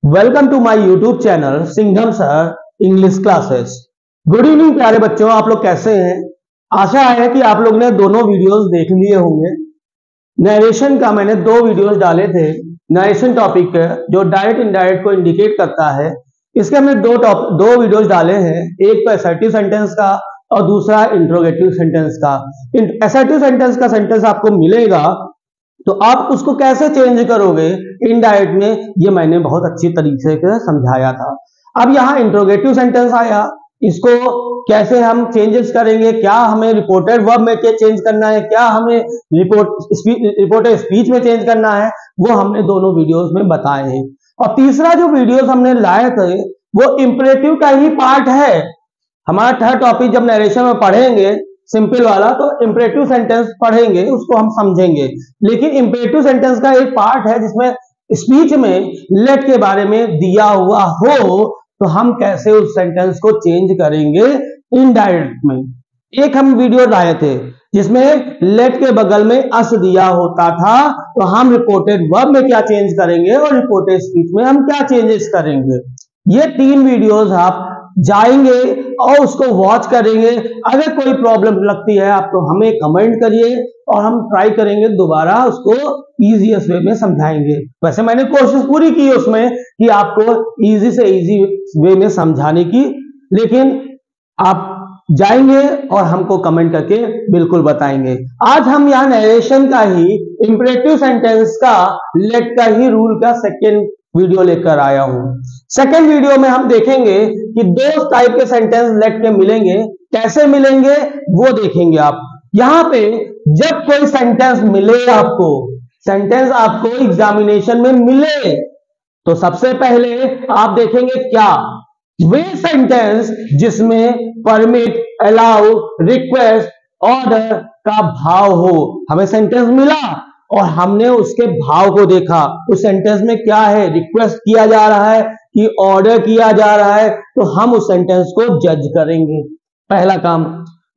Welcome to my YouTube channel Singham sir English classes. Good evening प्यारे बच्चों, आप लोग कैसे हैं? आशा है कि आप लोग ने दोनों वीडियोस देख लिए होंगे। नरेशन का मैंने दो वीडियोस डाले थे, नरेशन टॉपिक जो डायरेक्ट इनडायरेक्ट को इंडिकेट करता है। इसके हमने दो वीडियोस डाले हैं, एक तो असर्टिव सेंटेंस का और दूसरा इंट्रोगेटिव सेंटेंस का। असर्टिव सेंटेंस का सेंटेंस आपको मिलेगा तो आप उसको कैसे चेंज करोगे इनडायरेक्ट में, ये मैंने बहुत अच्छी तरीके से समझाया था। अब यहाँ इंट्रोगेटिव सेंटेंस आया, इसको कैसे हम चेंजेस करेंगे, क्या हमें रिपोर्टेड वर्ब में चेंज करना है, क्या हमें रिपोर्टेड स्पीच में चेंज करना है, वो हमने दोनों वीडियोस में बताए हैं। और तीसरा जो वीडियोस हमने लाए थे वो इंपरेटिव का ही पार्ट है। हमारा थर्ड टॉपिक जब नरेशन में पढ़ेंगे सिंपल वाला, तो इंपरेटिव सेंटेंस पढ़ेंगे, उसको हम समझेंगे। लेकिन इंपरेटिव सेंटेंस का एक पार्ट है जिसमें स्पीच में लेट के बारे में दिया हुआ हो तो हम कैसे उस सेंटेंस को चेंज करेंगे इनडायरेक्ट में। एक हम वीडियो लाए थे जिसमें लेट के बगल में अस दिया होता था, तो हम रिपोर्टेड वर्ब में क्या चेंज करेंगे और रिपोर्टेड स्पीच में हम क्या चेंजेस करेंगे। ये तीन वीडियोस आप जाएंगे और उसको वॉच करेंगे। अगर कोई प्रॉब्लम लगती है आप तो हमें कमेंट करिए और हम ट्राई करेंगे दोबारा उसको इजीएस्ट वे में समझाएंगे। वैसे मैंने कोशिश पूरी की उसमें कि आपको इजी से इजी वे में समझाने की, लेकिन आप जाएंगे और हमको कमेंट करके बिल्कुल बताएंगे। आज हम यहाँ नरेशन का ही इंपरेटिव सेंटेंस का लेट का ही रूल का सेकेंड वीडियो लेकर आया हूं। सेकेंड वीडियो में हम देखेंगे कि दो टाइप के सेंटेंस लेट के मिलेंगे, कैसे मिलेंगे वो देखेंगे। आप यहां पे जब कोई सेंटेंस मिले, आपको सेंटेंस आपको एग्जामिनेशन में मिले, तो सबसे पहले आप देखेंगे क्या वे सेंटेंस जिसमें परमिट, अलाउ, रिक्वेस्ट, ऑर्डर का भाव हो। हमें सेंटेंस मिला और हमने उसके भाव को देखा, उस सेंटेंस में क्या है, रिक्वेस्ट किया जा रहा है कि ऑर्डर किया जा रहा है, तो हम उस सेंटेंस को जज करेंगे, पहला काम।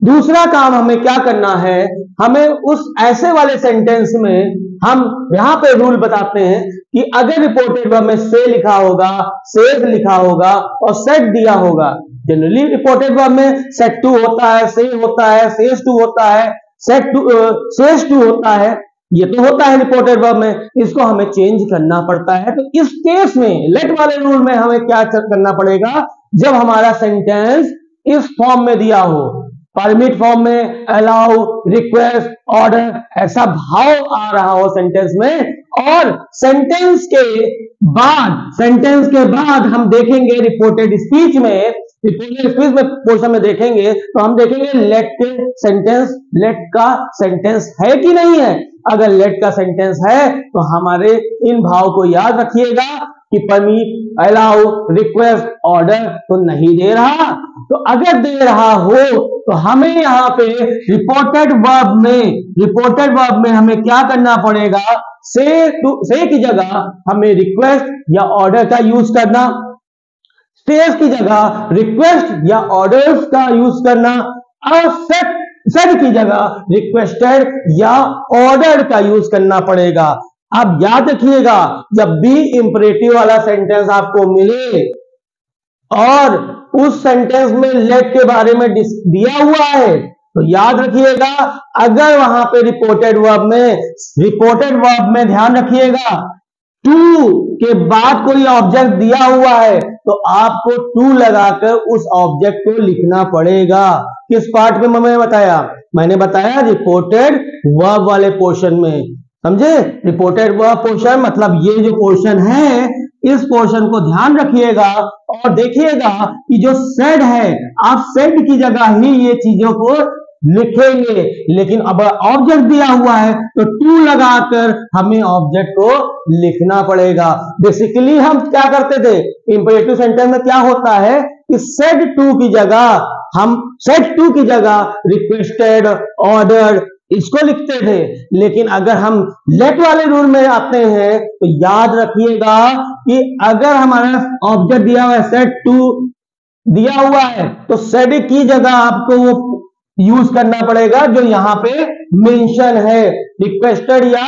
दूसरा काम हमें क्या करना है, हमें उस ऐसे वाले सेंटेंस में हम यहां पे रूल बताते हैं कि अगर रिपोर्टेड वर्ब में से लिखा होगा, सेज लिखा होगा और सेट दिया होगा। जनरली रिपोर्टेड वर्ब में सेट टू होता है, से होता है, सेज टू होता है, सेज टू होता है, ये तो होता है रिपोर्टेड वर्ब में, इसको हमें चेंज करना पड़ता है। तो इस केस में लेट वाले रूल में हमें क्या करना पड़ेगा, जब हमारा सेंटेंस इस फॉर्म में दिया हो, परमिट फॉर्म में, अलाउ, रिक्वेस्ट, ऑर्डर, ऐसा भाव आ रहा हो सेंटेंस में, और सेंटेंस के बाद हम देखेंगे रिपोर्टेड स्पीच में, पोर्शन में देखेंगे तो हम देखेंगे लेट का सेंटेंस है कि नहीं है। अगर लेट का सेंटेंस है तो हमारे इन भाव को याद रखिएगा कि परमिट, अलाउ, रिक्वेस्ट, ऑर्डर तो नहीं दे रहा। तो अगर दे रहा हो तो हमें यहाँ पे रिपोर्टेड वर्ब में हमें क्या करना पड़ेगा, से की जगह हमें रिक्वेस्ट या ऑर्डर का यूज करना, स्टेज की जगह रिक्वेस्ट या ऑर्डर्स का यूज करना, और सेट की जगह रिक्वेस्टेड या ऑर्डर का यूज करना पड़ेगा। अब याद रखिएगा, जब भी इंपरेटिव वाला सेंटेंस आपको मिले और उस सेंटेंस में लेट के बारे में दिया हुआ है, तो याद रखिएगा अगर वहां पे रिपोर्टेड वर्ब में ध्यान रखिएगा टू के बाद कोई ऑब्जेक्ट दिया हुआ है तो आपको टू लगाकर उस ऑब्जेक्ट को लिखना पड़ेगा। किस पार्ट में मैंने बताया रिपोर्टेड वर्ब वाले पोर्शन में, समझे। रिपोर्टेड वर्ब पोर्शन मतलब ये जो पोर्शन है, इस पोर्शन को ध्यान रखिएगा और देखिएगा कि जो सेड है, आप सेड की जगह ही ये चीजों को लिखेंगे, लेकिन अब ऑब्जेक्ट दिया हुआ है तो टू लगाकर हमें ऑब्जेक्ट को लिखना पड़ेगा। बेसिकली हम क्या करते थे, इंपरेटिव सेंटेंस में क्या होता है कि सेड टू की जगह रिक्वेस्टेड, ऑर्डर, इसको लिखते थे। लेकिन अगर हम लेट वाले रूल में आते हैं तो याद रखिएगा कि अगर हमारा ऑब्जेक्ट दिया हुआ है, सेड टू दिया हुआ है, तो सेड की जगह आपको वो यूज करना पड़ेगा जो यहां पे मेंशन है, रिक्वेस्टेड या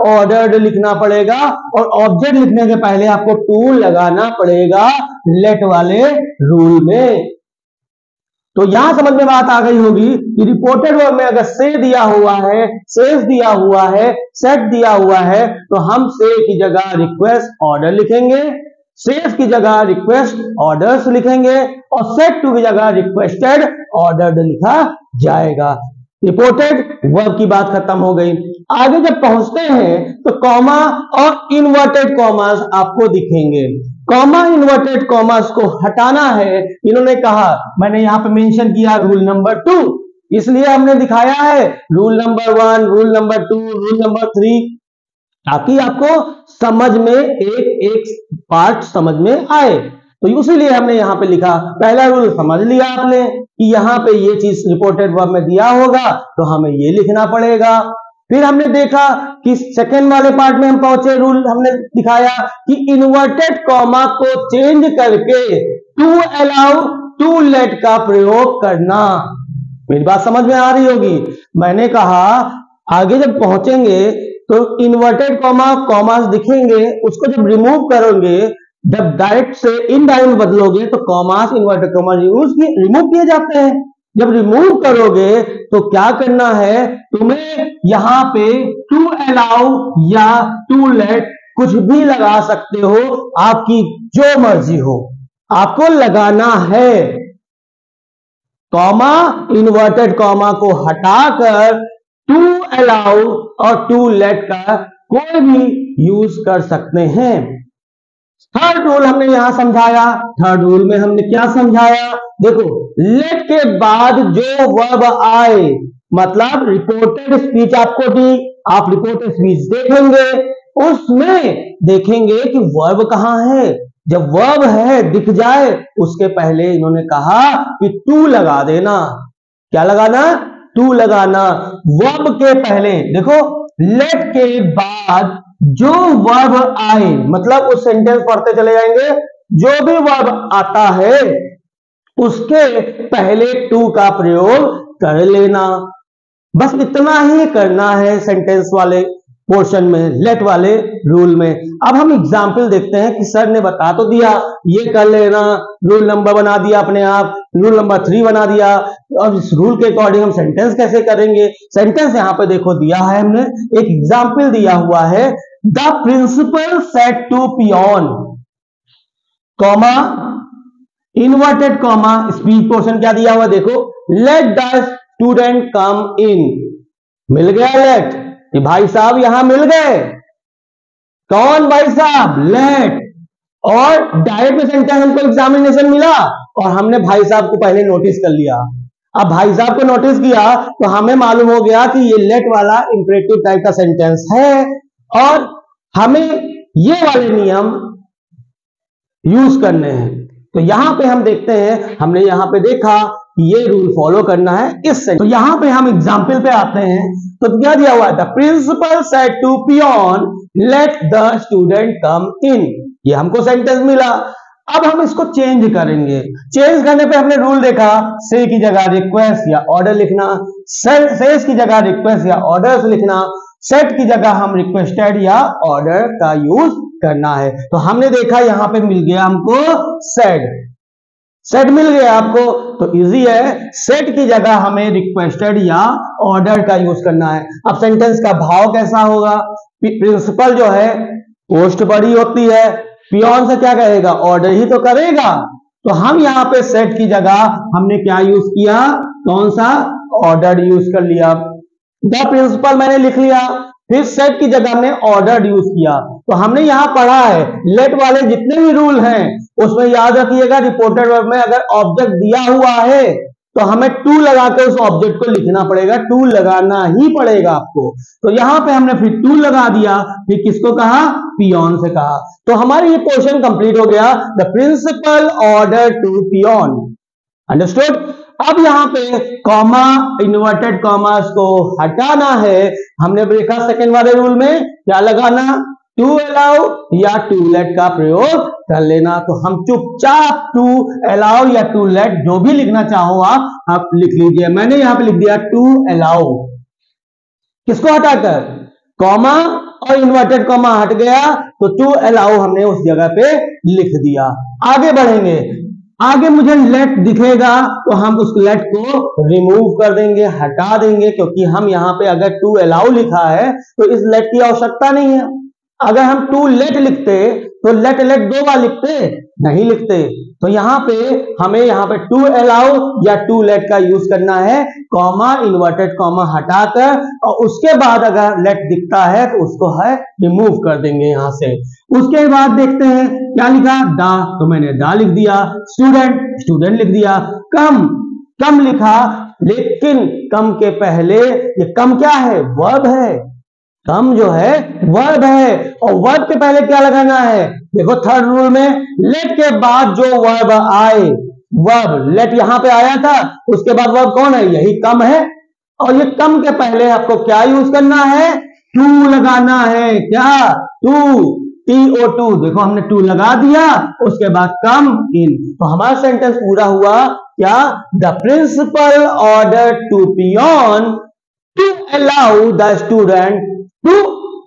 ऑर्डर्ड लिखना पड़ेगा, और ऑब्जेक्ट लिखने के पहले आपको टू लगाना पड़ेगा लेट वाले रूल में। तो यहां समझ में बात आ गई होगी कि रिपोर्टेड वर्ब में अगर से दिया हुआ है, सेज दिया हुआ है, सेट दिया हुआ है, तो हम से की जगह रिक्वेस्ट ऑर्डर लिखेंगे, सेज की जगह रिक्वेस्ट ऑर्डर्स लिखेंगे, और सेट टू की जगह रिक्वेस्टेड ऑर्डर्ड लिखा जाएगा। रिपोर्टेड वर्ब की बात खत्म हो गई। आगे जब पहुंचते हैं तो कॉमा और इन्वर्टेड कॉमास आपको दिखेंगे। कॉमा इन्वर्टेड कॉमास को हटाना है, इन्होंने कहा, मैंने यहां पे मेंशन किया रूल नंबर 2, इसलिए हमने दिखाया है rule number 1, rule number 2, rule number 3, ताकि आपको समझ में एक एक पार्ट समझ में आए। तो इसीलिए हमने यहां पे लिखा, पहला रूल समझ लिया आपने कि यहां पे ये चीज रिपोर्टेड वर्ब में दिया होगा तो हमें ये लिखना पड़ेगा। फिर हमने देखा कि सेकंड वाले पार्ट में हम पहुंचे, रूल हमने दिखाया कि इन्वर्टेड कॉमा को चेंज करके टू अलाउ टू लेट का प्रयोग करना। मेरी बात समझ में आ रही होगी। मैंने कहा आगे जब पहुंचेंगे तो इन्वर्टेड कॉमा कॉमास दिखेंगे, उसको जब रिमूव करोगे, जब डायरेक्ट से इनडायरेक्ट बदलोगे तो कॉमास इन्वर्टेड कॉमा रिमूव किए जाते हैं। जब रिमूव करोगे तो क्या करना है, तुम्हें यहां पे टू अलाउ या टू लेट कुछ भी लगा सकते हो, आपकी जो मर्जी हो, आपको लगाना है। कॉमा इन्वर्टेड कॉमा को हटाकर टू अलाउ और टू लेट का कोई भी यूज कर सकते हैं। थर्ड रूल हमने यहां समझाया। थर्ड रूल में हमने क्या समझाया, देखो, लेट के बाद जो वर्ब आए, मतलब रिपोर्टेड स्पीच आपको दी, आप रिपोर्टेड स्पीच देखेंगे, उसमें देखेंगे कि वर्ब कहां है। जब वर्ब है दिख जाए, उसके पहले इन्होंने कहा कि टू लगा देना। क्या लगाना, टू लगाना। वर्ब के पहले देखो, लेट के बाद जो वर्ब आए, मतलब उस सेंटेंस पढ़ते चले जाएंगे, जो भी वर्ब आता है उसके पहले टू का प्रयोग कर लेना। बस इतना ही करना है सेंटेंस वाले पोर्शन में, लेट वाले रूल में। अब हम एग्जाम्पल देखते हैं कि सर ने बता तो दिया, ये कर लेना, रूल नंबर बना दिया अपने आप, रूल नंबर 3 बना दिया। अब इस रूल के अकॉर्डिंग हम सेंटेंस कैसे करेंगे। सेंटेंस यहां पे देखो दिया है, हमने एक एग्जाम्पल दिया हुआ है, the principal said to peon, comma inverted comma, speech portion क्या दिया हुआ देखो, let the student come in. मिल गया लेट, ये भाई साहब यहां मिल गए। कौन भाई साहब, लेट। और डायरेक्ट में सेंटेंस हमको एग्जामिनेशन मिला और हमने भाई साहब को पहले नोटिस कर लिया। अब भाई साहब को नोटिस किया तो हमें मालूम हो गया कि ये लेट वाला इंपरेटिव टाइप का सेंटेंस है, और हमें ये वाले नियम यूज करने हैं। तो यहां पे हम देखते हैं, हमने यहां पे देखा ये रूल फॉलो करना है इससे। तो यहां पे हम एग्जाम्पल पे आते हैं, तो क्या दिया हुआ है, the principal said to peon let the student come in. ये हमको सेंटेंस मिला। अब हम इसको चेंज करेंगे। चेंज करने पे हमने रूल देखा, से की जगह रिक्वेस्ट या ऑर्डर लिखना, सेज की जगह रिक्वेस्ट या ऑर्डर्स लिखना, सेट की जगह हम रिक्वेस्टेड या ऑर्डर का यूज करना है। तो हमने देखा यहां पे मिल गया हमको सेड, सेट मिल गया आपको, तो इजी है। सेट की जगह हमें रिक्वेस्टेड या ऑर्डर का यूज करना है। अब सेंटेंस का भाव कैसा होगा, प्रिंसिपल जो है पोस्ट बड़ी होती है, पियोन से क्या कहेगा, ऑर्डर ही तो करेगा। तो हम यहां पे सेट की जगह हमने क्या यूज किया, कौन सा, ऑर्डर यूज कर लिया। द प्रिंसिपल मैंने लिख लिया, फिर सेट की जगह हमने ऑर्डर यूज किया। तो हमने यहां पढ़ा है लेट वाले जितने भी रूल हैं उसमें याद रखिएगा, रिपोर्टेड वर्ब में अगर ऑब्जेक्ट दिया हुआ है तो हमें टू लगाकर उस ऑब्जेक्ट को लिखना पड़ेगा, टू लगाना ही पड़ेगा आपको। तो यहां पे हमने फिर टू लगा दिया, फिर किसको कहा, पियोन से कहा। तो हमारी ये पोर्शन कंप्लीट हो गया, the principal order to peon. Understood. अब यहां पे कॉमा इन्वर्टेड कॉमास को हटाना है। हमने देखा सेकंड वाले रूल में क्या लगाना, टू अलाउ या टू लेट का प्रयोग कर लेना। तो हम चुपचाप टू अलाउ या टू लेट जो भी लिखना चाहो आप लिख लीजिए। मैंने यहां पे लिख दिया टू अलाउ, किसको हटाकर, कॉमा और इन्वर्टेड कॉमा हट गया तो टू अलाउ हमने उस जगह पे लिख दिया। आगे बढ़ेंगे, आगे मुझे लेट दिखेगा तो हम उस लेट को रिमूव कर देंगे, हटा देंगे, क्योंकि हम यहां पे अगर टू अलाउ लिखा है तो इस लेट की आवश्यकता नहीं है। अगर हम टू लेट लिखते तो लेट लेट दो बार लिखते, नहीं लिखते। तो यहां पे हमें यहां पे टू अलाउ या टू लेट का यूज करना है, कॉमा इन्वर्टेड कॉमा हटाकर, और उसके बाद अगर लेट दिखता है तो उसको है रिमूव कर देंगे यहां से। उसके बाद देखते हैं क्या लिखा, दा, तो मैंने दा लिख दिया। स्टूडेंट, स्टूडेंट लिख दिया। कम, कम लिखा, लेकिन कम के पहले ये कम क्या है, वर्ब है। कम जो है वर्ब है, और वर्ब के पहले क्या लगाना है, देखो थर्ड रूल में लेट के बाद जो वर्ब आए, वर्ब लेट यहां पे आया था, उसके बाद वर्ब कौन है, यही कम है। और ये कम के पहले आपको क्या यूज करना है, टू लगाना है। क्या, टू, TO2, देखो हमने टू लगा दिया, उसके बाद कम इन, तो हमारा सेंटेंस पूरा हुआ। क्या, the principal order to peon to allow the student to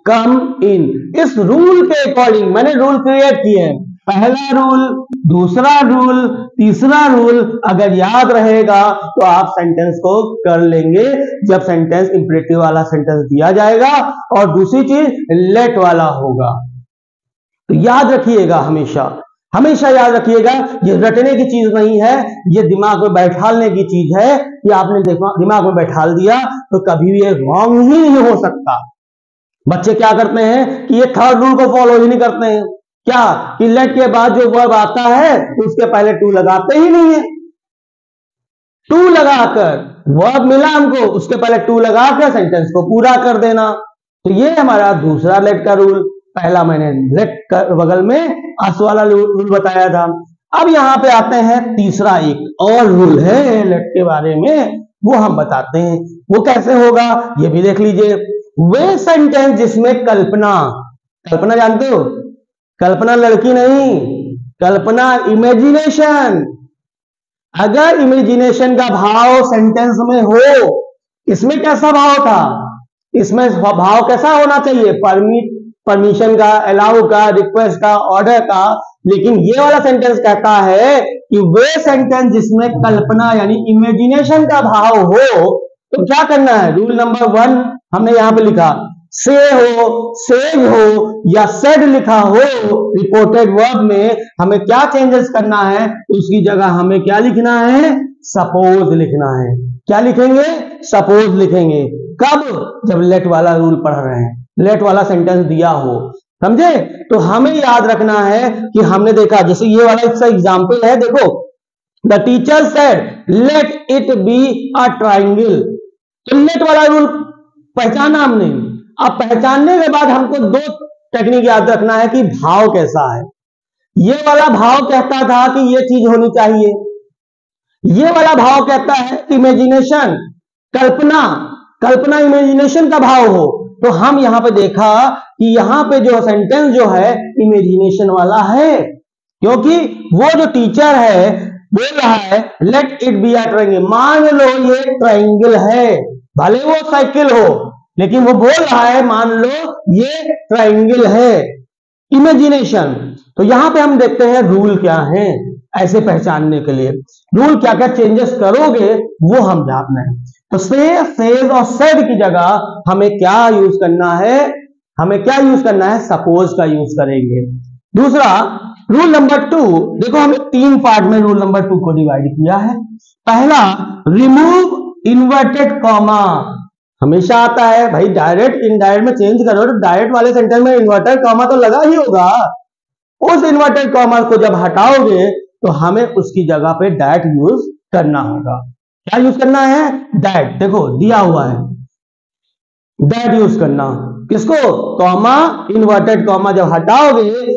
come in. इस रूल के अकॉर्डिंग मैंने रूल क्रिएट किए हैं, पहला रूल, दूसरा रूल, तीसरा रूल, अगर याद रहेगा तो आप सेंटेंस को कर लेंगे जब सेंटेंस इंपरेटिव वाला सेंटेंस दिया जाएगा और दूसरी चीज लेट वाला होगा। तो याद रखिएगा, हमेशा हमेशा याद रखिएगा, ये रटने की चीज नहीं है, ये दिमाग में बैठालने की चीज है कि आपने दिमाग में बैठाल दिया तो कभी भी ये रॉन्ग ही नहीं हो सकता। बच्चे क्या करते हैं कि ये थर्ड रूल को फॉलो ही नहीं करते हैं, क्या कि लेट के बाद जो वर्ब आता है उसके पहले टू लगाते ही नहीं है। टू लगाकर वर्ब मिला हमको, उसके पहले टू लगाकर सेंटेंस को पूरा कर देना। तो ये हमारा दूसरा लेट का रूल। पहला मैंने लेट का बगल में अस वाला रूल बताया था। अब यहां पे आते हैं तीसरा, एक और रूल है लेट के बारे में, वो हम बताते हैं। वो कैसे होगा ये भी देख लीजिए। वे सेंटेंस जिसमें कल्पना, कल्पना जानते हो, कल्पना लड़की नहीं, कल्पना इमेजिनेशन। अगर इमेजिनेशन का भाव सेंटेंस में हो, इसमें कैसा भाव था, इसमें भाव कैसा होना चाहिए, परमिशन का, अलाउ का, रिक्वेस्ट का, ऑर्डर का। लेकिन ये वाला सेंटेंस कहता है कि वे सेंटेंस जिसमें कल्पना यानी इमेजिनेशन का भाव हो, तो क्या करना है, रूल नंबर 1 हमने यहां पे लिखा, से हो, सेज हो या सेड लिखा हो रिपोर्टेड वर्ब में, हमें क्या चेंजेस करना है, उसकी जगह हमें क्या लिखना है, सपोज लिखना है। क्या लिखेंगे, सपोज लिखेंगे। कब, जब लेट वाला रूल पढ़ रहे हैं, लेट वाला सेंटेंस दिया हो, समझे। तो हमें याद रखना है कि हमने देखा, जैसे ये वाला इसका एग्जाम्पल है, देखो, the teacher said let it be a triangle. तो लेट वाला रूल पहचाना हमने। अब पहचानने के बाद हमको दो टेक्निक याद रखना है कि भाव कैसा है। ये वाला भाव कहता था कि ये चीज होनी चाहिए, ये वाला भाव कहता है इमेजिनेशन, कल्पना, कल्पना इमेजिनेशन का भाव हो। तो हम यहां पे देखा कि यहां पे जो सेंटेंस जो है इमेजिनेशन वाला है, क्योंकि वो जो टीचर है बोल रहा है let it be a triangle. मान लो ये ट्रायंगल है, भले वो साइकिल हो, लेकिन वो बोल रहा है मान लो ये ट्रायंगल है, इमेजिनेशन। तो यहां पे हम देखते हैं रूल क्या है, ऐसे पहचानने के लिए रूल क्या क्या चेंजेस करोगे वो हम जानना है। तो से, सेज और सेड की जगह हमें क्या यूज करना है, हमें क्या यूज करना है, सपोज का यूज करेंगे। दूसरा रूल नंबर 2, देखो हमने 3 पार्ट में रूल नंबर 2 को डिवाइड किया है। पहला, रिमूव इन्वर्टेड कॉमा। हमेशा आता है भाई, डायरेक्ट इनडायरेक्ट में चेंज करो तो डायरेक्ट वाले सेंटेंस में इन्वर्टेड कॉमा तो लगा ही होगा। उस इन्वर्टेड कॉमा को जब हटाओगे तो हमें उसकी जगह पे दैट यूज करना होगा। क्या यूज करना है, दैट। देखो दिया हुआ है, दैट यूज करना। किसको, कॉमा, इन्वर्टेड कॉमा जब हटाओगे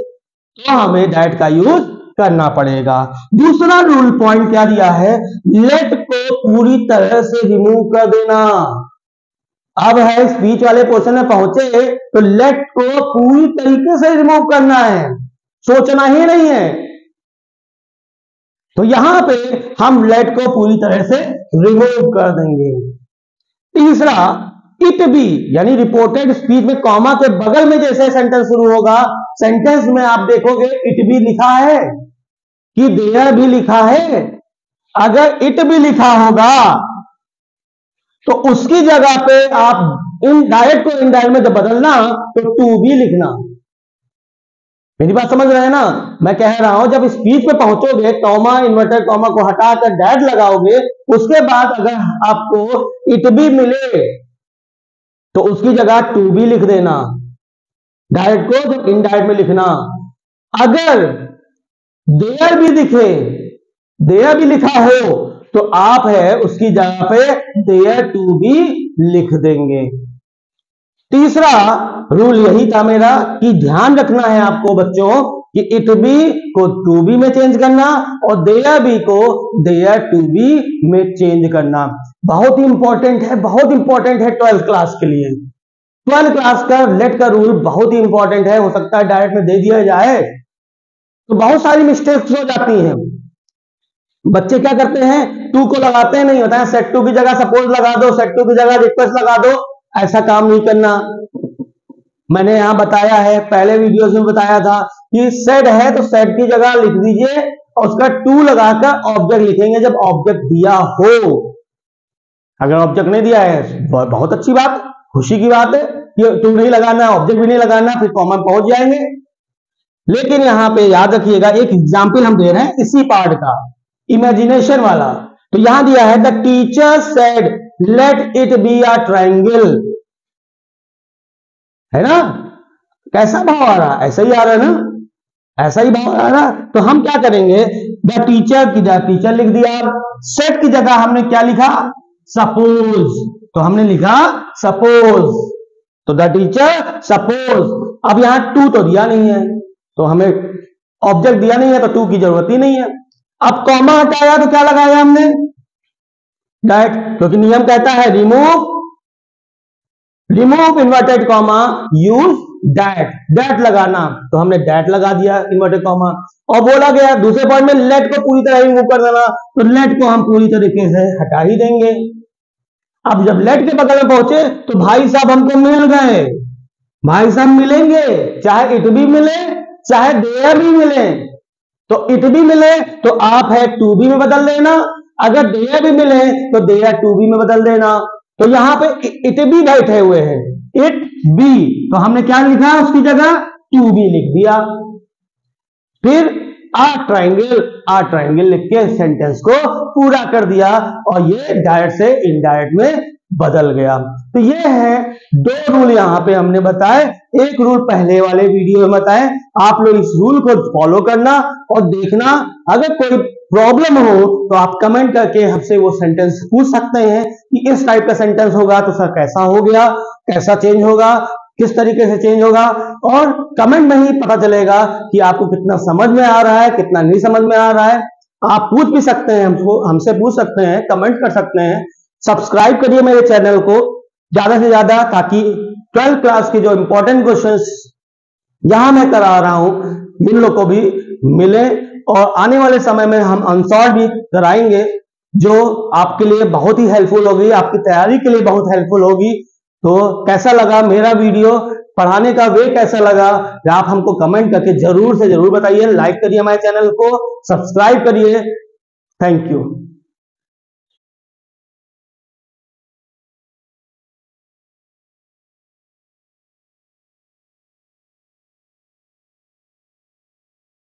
तो हमें दैट का यूज करना पड़ेगा। दूसरा रूल पॉइंट क्या दिया है, लेट को पूरी तरह से रिमूव कर देना। अब है स्पीच वाले पोर्शन में पहुंचे तो लेट को पूरी तरीके से रिमूव करना है, सोचना ही नहीं है। तो यहां पे हम लेट को पूरी तरह से रिमूव कर देंगे। तीसरा, इट बी यानी रिपोर्टेड स्पीच में कॉमा के बगल में जैसे सेंटेंस शुरू होगा, सेंटेंस में आप देखोगे इट बी लिखा है कि देयर भी लिखा है। अगर इट भी लिखा होगा तो उसकी जगह पे आप डायरेक्ट को इनडायरेक्ट में जब बदलना तो टू बी लिखना। मेरी बात समझ रहे हैं ना? मैं कह रहा हूं जब स्पीच पे पहुंचोगे, कॉमा इन्वर्टेड कॉमा को हटाकर डैट लगाओगे, उसके बाद अगर आपको इट भी मिले तो उसकी जगह टू बी लिख देना, डायरेक्ट को जब इनडायरेक्ट में लिखना। अगर देयर भी दिखे, देयर भी लिखा हो तो आप है उसकी जगह पे देयर टू बी लिख देंगे। तीसरा रूल यही था मेरा कि ध्यान रखना है आपको बच्चों कि इट बी को टू बी में चेंज करना और देयर बी को देयर टू बी में चेंज करना। बहुत ही इंपॉर्टेंट है, बहुत इंपॉर्टेंट है 12th क्लास के लिए। 12th क्लास का लेट का रूल बहुत ही इंपॉर्टेंट है। हो सकता है डायरेक्ट में दे दिया जाए तो बहुत सारी मिस्टेक्स हो जाती हैं। बच्चे क्या करते हैं, टू को लगाते हैं, नहीं होता है, सेट टू की जगह सपोज लगा दो, सेट टू की जगह रिक्वेस्ट लगा दो। ऐसा काम नहीं करना। मैंने यहां बताया है, पहले वीडियोस में बताया था कि सेट है तो सेट की जगह लिख दीजिए और उसका टू लगाकर ऑब्जेक्ट लिखेंगे जब ऑब्जेक्ट दिया हो। अगर ऑब्जेक्ट नहीं दिया है बहुत अच्छी बात, खुशी की बात है कि टू नहीं लगाना, ऑब्जेक्ट भी नहीं लगाना, फिर कॉमन पहुंच जाएंगे। लेकिन यहां पे याद रखिएगा, एक एग्जाम्पल हम दे रहे हैं इसी पार्ट का, इमेजिनेशन वाला। तो यहां दिया है the teacher said let it be a triangle, है ना? कैसा भाव आ रहा? ऐसा ही आ रहा है ना, ऐसा ही भाव आ रहा। तो हम क्या करेंगे, द टीचर की जगह टीचर लिख दिया, सेट की जगह हमने क्या लिखा, सपोज। तो हमने लिखा सपोज, तो द टीचर सपोज। अब यहां टू तो दिया नहीं है, तो हमें ऑब्जेक्ट दिया नहीं है तो टू की जरूरत ही नहीं है। अब कॉमा हटाया तो क्या लगाया हमने, दैट, क्योंकि नियम कहता है remove inverted comma use that, that लगाना। तो हमने दैट लगा दिया इन्वर्टेड कॉमा। और बोला गया दूसरे पॉइंट में लेट को पूरी तरह रिमूव कर देना, तो लेट को हम पूरी तरीके से हटा ही देंगे। अब जब लेट के बगल में पहुंचे तो भाई साहब हमको मिल गए, भाई साहब मिलेंगे, चाहे इट भी मिले चाहे देयर भी मिले। तो इट भी मिले तो आप है टू बी में बदल देना, अगर देयर भी मिले तो देयर टू बी में बदल देना। तो यहां पे इट भी बैठे हुए हैं, इट बी, तो हमने क्या लिखा उसकी जगह टू बी लिख दिया। फिर आ ट्रायंगल लिख के सेंटेंस को पूरा कर दिया और ये डायरेक्ट से इनडायरेक्ट में बदल गया। तो ये है दो रूल यहां पे हमने बताए, एक रूल पहले वाले वीडियो में बताए। आप लोग इस रूल को फॉलो करना और देखना। अगर कोई प्रॉब्लम हो तो आप कमेंट करके हमसे वो सेंटेंस पूछ सकते हैं कि इस टाइप का सेंटेंस होगा तो सर कैसा हो गया, कैसा चेंज होगा, किस तरीके से चेंज होगा। और कमेंट में ही पता चलेगा कि आपको कितना समझ में आ रहा है, कितना नहीं समझ में आ रहा है। आप पूछ भी सकते हैं, हमसे पूछ सकते हैं, कमेंट कर सकते हैं। सब्सक्राइब करिए मेरे चैनल को ज्यादा से ज्यादा, ताकि 12th क्लास के जो इंपॉर्टेंट क्वेश्चंस यहां मैं करा रहा हूं इन लोग को भी मिले। और आने वाले समय में हम अनसॉल्व भी कराएंगे जो आपके लिए बहुत ही हेल्पफुल होगी, आपकी तैयारी के लिए बहुत हेल्पफुल होगी। तो कैसा लगा मेरा वीडियो, पढ़ाने का वे कैसा लगा, आप हमको कमेंट करके जरूर से जरूर बताइए। लाइक करिए हमारे चैनल को, सब्सक्राइब करिए। Thank you.